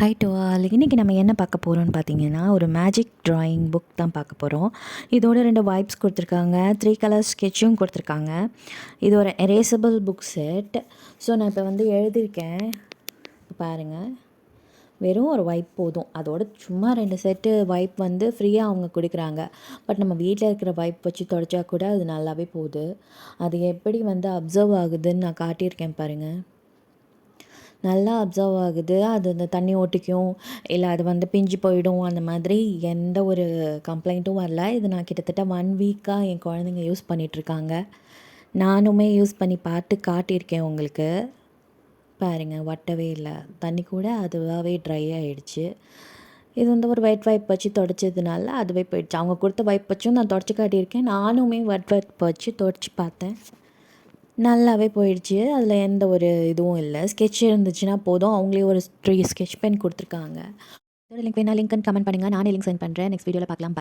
Hi to all. இன்றைக்கி நம்ம என்ன பார்க்க போகிறோம்னு பார்த்தீங்கன்னா, ஒரு மேஜிக் ட்ராயிங் புக் தான் பார்க்க போகிறோம். இதோட 2 வைப்ஸ் கொடுத்துருக்காங்க, 3 கலர் ஸ்கெட்சும் கொடுத்துருக்காங்க. இது ஒரு எரேசபிள் புக் செட். ஸோ நான் இப்போ வந்து எழுதியிருக்கேன் பாருங்கள். வெறும் ஒரு வைப் போதும். அதோட சும்மா 2 செட்டு வைப் வந்து ஃப்ரீயாக அவங்க கொடுக்குறாங்க. பட் நம்ம வீட்டில் இருக்கிற வைப் வச்சு தொடச்சா கூட அது நல்லாவே போகுது. அது எப்படி வந்து அப்சர்வ் ஆகுதுன்னு நான் காட்டியிருக்கேன் பாருங்கள். நல்லா அப்சர்வ் ஆகுது. அது அந்த தண்ணி ஒட்டிக்கும், இல்லை அது வந்து பிஞ்சு போயிடும், அந்த மாதிரி எந்த ஒரு கம்ப்ளைண்ட்டும் வரல. இது நான் கிட்டத்தட்ட 1 வீக்காக என் குழந்தைங்க யூஸ் பண்ணிகிட்ருக்காங்க. நானுமே யூஸ் பண்ணி பார்த்து காட்டியிருக்கேன் உங்களுக்கு. பாருங்கள், ஒட்டவே இல்லை. தண்ணி கூட அதுவாகவே ட்ரை ஆகிடுச்சு. இது வந்து ஒரு வெட் வைப் வச்சு தொடச்சதுனால அதுவே போயிடுச்சு. அவங்க கொடுத்த வைப் வச்சும் நான் தொடச்சி காட்டியிருக்கேன். நானுமே வெட் வைப் வச்சு தொடச்சி பார்த்தேன், நல்லாவே போயிடுச்சு. அதில் எந்த ஒரு இதுவும் இல்லை. ஸ்கெட்ச் இருந்துச்சுன்னா போதும். அவங்களே ஒரு 3 ஸ்கெட்ச் பென் கொடுத்துருக்காங்க. இதோட லிங்க் வேணா லிங்க்னு கமெண்ட் பண்ணுங்கள். நானே லிங்க் சென்ட் பண்ணுறேன். நெக்ஸ்ட் வீடியோவில் பார்க்கலாம்.